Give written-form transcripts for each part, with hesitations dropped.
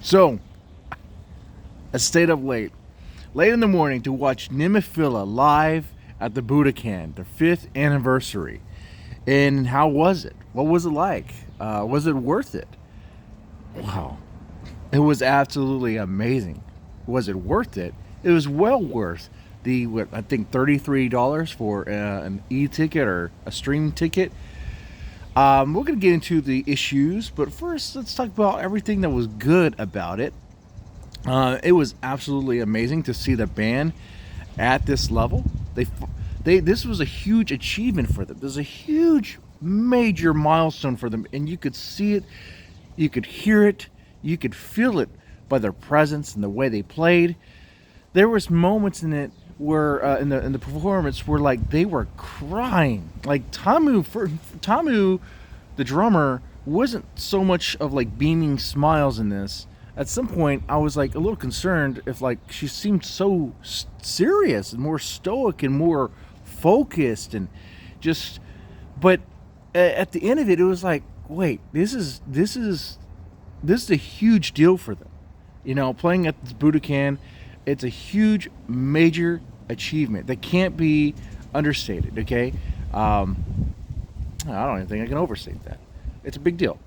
So I stayed up late in the morning to watch NEMOPHILA live at the Budokan, their 5th anniversary. And how was it? What was it like? Was it worth it? Wow. It was absolutely amazing. Was it worth it? It was well worth the, what, I think $33 for an e-ticket or a stream ticket. We're going to get into the issues, but first let's talk about everything that was good about it. It was absolutely amazing to see the band at this level. This was a huge achievement for them. This was a huge, major milestone for them, and you could see it, you could hear it, you could feel it by their presence and the way they played. There was moments in it where in the performance where like they were crying. Like Tamu, the drummer, wasn't so much of like beaming smiles in this. At some point, I was like a little concerned if like she seemed so serious and more stoic and more focused and just. But at the end of it, it was like, wait, this is a huge deal for them. You know, playing at this Budokan, it's a huge, major achievement that can't be understated. Okay, I don't even think I can overstate that. It's a big deal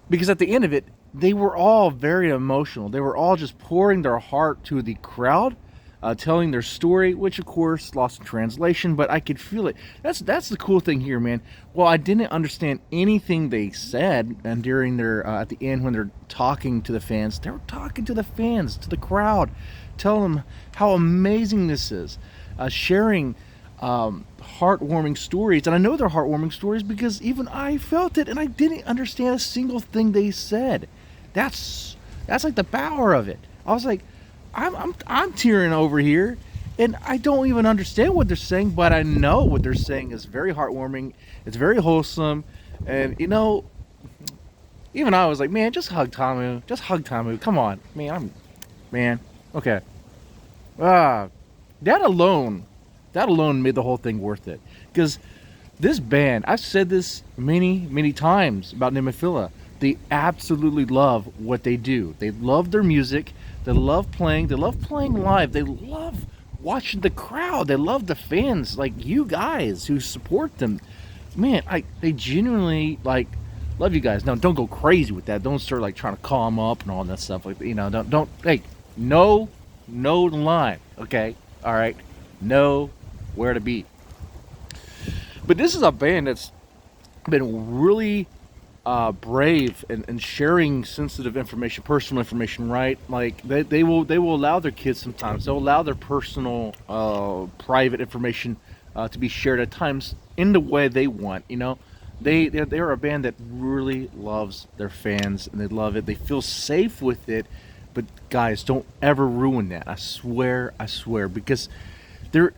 because at the end of it, they were all very emotional. They were all just pouring their heart to the crowd, telling their story, which of course lost in translation, but I could feel it. That's the cool thing here, man. Well, I didn't understand anything they said, and during their at the end when they're talking to the fans, they were talking to the fans, to the crowd, telling them how amazing this is, sharing heartwarming stories. And I know they're heartwarming stories because even I felt it, and I didn't understand a single thing they said. That's like the power of it. I was like, I'm tearing over here, and I don't even understand what they're saying, but I know what they're saying is very heartwarming. It's very wholesome, and you know, even I was like, man, just hug Tamu. Just hug Tamu. Come on, man. Okay. Ah, that alone made the whole thing worth it. Because this band, I've said this many times about NEMOPHILA. They absolutely love what they do. They love their music. They love playing. They love playing live. They love watching the crowd. They love the fans, like you guys who support them. Man, they genuinely like love you guys. Now, don't go crazy with that. Don't start like trying to call them up and all that stuff. Like, you know, don't. Hey, know the line. Okay, all right, know where to be. But this is a band that's been really brave and sharing sensitive information, personal information, right? Like they will allow their kids sometimes. They'll allow their personal, private information to be shared at times in the way they want. You know, they're a band that really loves their fans and they love it. They feel safe with it. But guys, don't ever ruin that. I swear, because they're.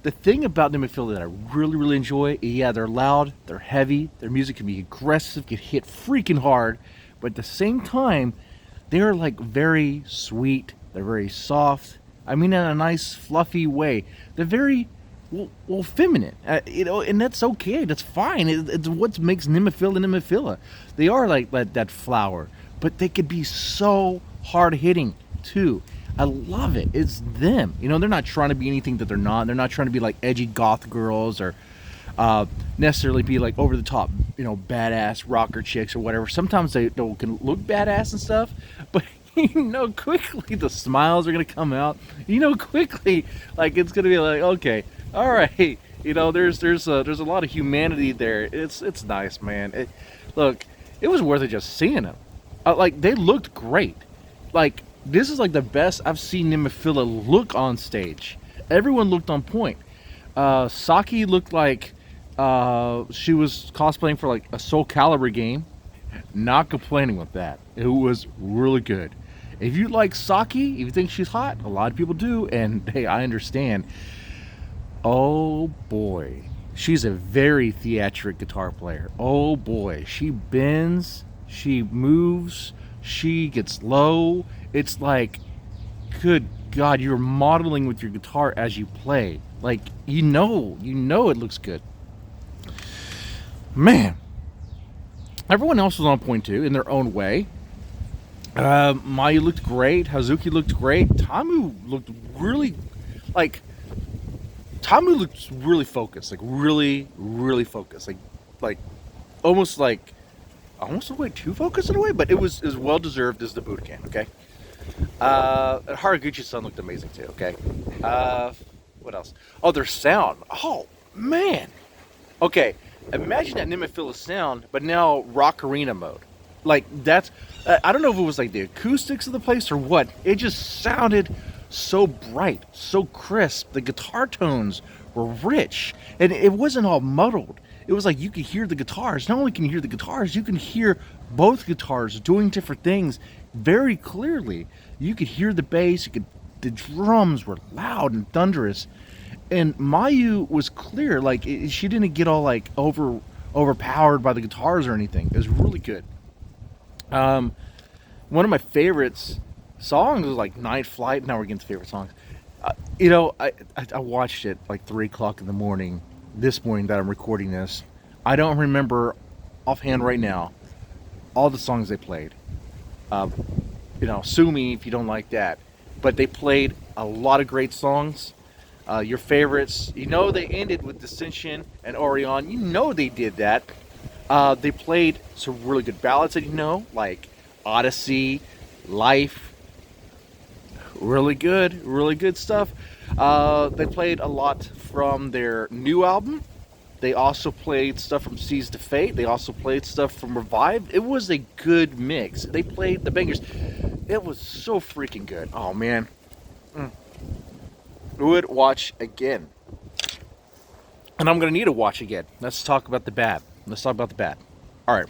The thing about NEMOPHILA that I really enjoy, yeah, they're loud, they're heavy, their music can be aggressive, can hit freaking hard, but at the same time, they're like very sweet, they're very soft. I mean, in a nice, fluffy way. They're very, well feminine, you know, and that's okay, that's fine. It's what makes NEMOPHILA. They are like that flower, but they could be so hard hitting too. I love it. It's them. You know, they're not trying to be anything that they're not. They're not trying to be like edgy goth girls or necessarily be like over the top, you know, badass rocker chicks or whatever. Sometimes they can look badass and stuff, but you know, quickly the smiles are gonna come out. You know, quickly, like it's gonna be like, okay, all right. You know, there's a lot of humanity there. It's nice, man. Look, it was worth it just seeing them. Like they looked great. Like. This is like the best I've seen NEMOPHILA look on stage. Everyone looked on point. Saki looked like she was cosplaying for like a Soul Calibur game. Not complaining with that. It was really good. If you like Saki, if you think she's hot, a lot of people do, and hey, I understand. Oh boy, she's a very theatric guitar player. Oh boy, she bends, she moves, she gets low. It's like, good God, you're modeling with your guitar as you play. Like, you know it looks good. Man, everyone else was on point too, in their own way. Mayu looked great. Hazuki looked great. Like Tamu looked really focused, like really focused, like almost like almost a way too focused in a way, but it was as well deserved as the Budokan. Okay. Haraguchi-san looked amazing too. Okay. What else? Oh, their sound. Oh man. Okay. Imagine that NEMOPHILA sound, but now rock arena mode. Like that's. I don't know if it was like the acoustics of the place or what. It just sounded so bright, so crisp. The guitar tones were rich, and it wasn't all muddled. It was like you could hear the guitars. Not only can you hear the guitars, you can hear both guitars doing different things very clearly. You could hear the bass. The drums were loud and thunderous, and Mayu was clear. Like she didn't get all like overpowered by the guitars or anything. It was really good. One of my favorites songs was like Night Flight. Now we're getting to favorite songs. I watched it like 3 o'clock in the morning this morning that I'm recording this. I don't remember offhand right now all the songs they played. Sue me if you don't like that. But they played a lot of great songs. Your favorites, they ended with Dissension and Orion. They did that. They played some really good ballads that like Odyssey, Life. Really good stuff. They played a lot from their new album. They also played stuff from Seas to Fate. They also played stuff from Revive. It was a good mix. They played the bangers. It was so freaking good. Oh man. Would watch again. And I'm gonna need to watch again. Let's talk about the bad. Alright.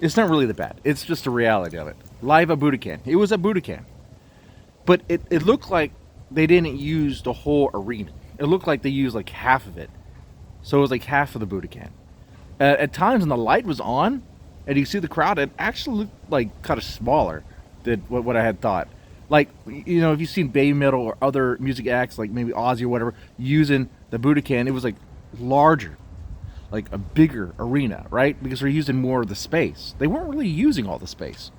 It's not really the bad. It's just the reality of it. Live at Budokan. It was at Budokan. But it looked like they didn't use the whole arena. It looked like they used like half of it. So it was like half of the Budokan. At times when the light was on and you see the crowd, it actually looked like kind of smaller than what I had thought. Like, if you've seen Baby Metal or other music acts, like maybe Ozzy or whatever, using the Budokan, it was like larger. Like a bigger arena, right? Because they're using more of the space. They weren't really using all the space.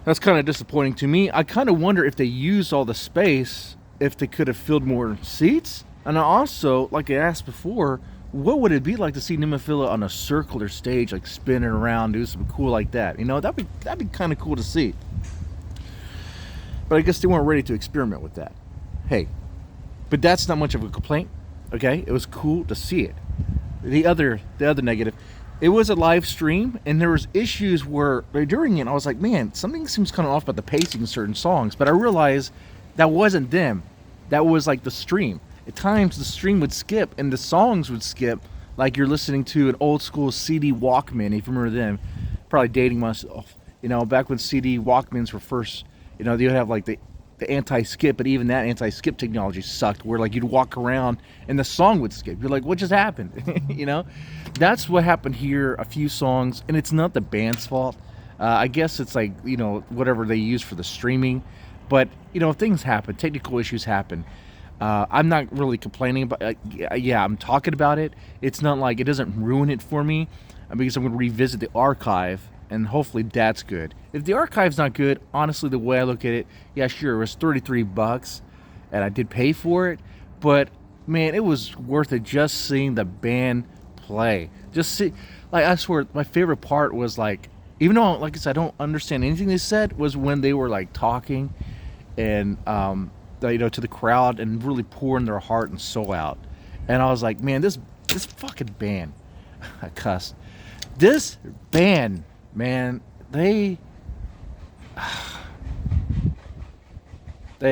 That's kind of disappointing to me. I kind of wonder if they used all the space, if they could have filled more seats. And also, like I asked before, what would it be like to see NEMOPHILA on a circular stage, like spinning around, do something cool like that? That'd be kind of cool to see. But I guess they weren't ready to experiment with that. Hey, but that's not much of a complaint. Okay, it was cool to see it. The other negative, it was a live stream, and there was issues where during it I was like, man, something seems kind of off about the pacing of certain songs. But I realized that wasn't them. That was like the stream. At times the stream would skip and the songs would skip, like you're listening to an old school CD Walkman. If you remember them, probably dating myself. Back when CD Walkmans were first, they would have like the anti-skip, but even that anti-skip technology sucked, where like you'd walk around and the song would skip. You're like, what just happened? That's what happened here. A few songs, and it's not the band's fault. I guess it's like, whatever they use for the streaming, but things happen, technical issues happen. I'm not really complaining about yeah, I'm talking about it. It's not like it doesn't ruin it for me, because I'm going to revisit the archive, and hopefully that's good. If the archive's not good, honestly, the way I look at it, yeah, sure, it was $33, and I did pay for it, but man, it was worth it just seeing the band play. Just see, like, I swear, my favorite part was like, even though, like I said, I don't understand anything they said, was when they were like talking and to the crowd and really pouring their heart and soul out. And I was like, man, this fucking band, I cussed. This band, man, they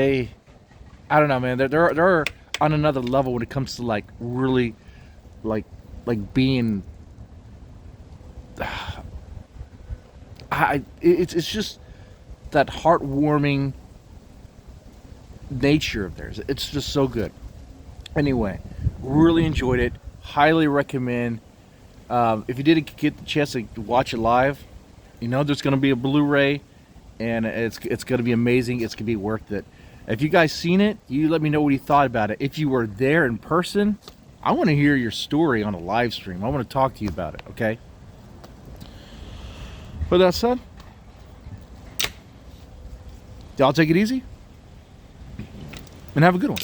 I don't know, man. They're on another level when it comes to like really like being it's just that heartwarming nature of theirs. It's just so good. Anyway, really enjoyed it. Highly recommend. If you didn't get the chance to watch it live, there's going to be a Blu-ray, and it's going to be amazing. It's going to be worth it. If you guys seen it, you let me know what you thought about it. If you were there in person, I want to hear your story on a live stream. I want to talk to you about it, okay? With that said, y'all take it easy and have a good one.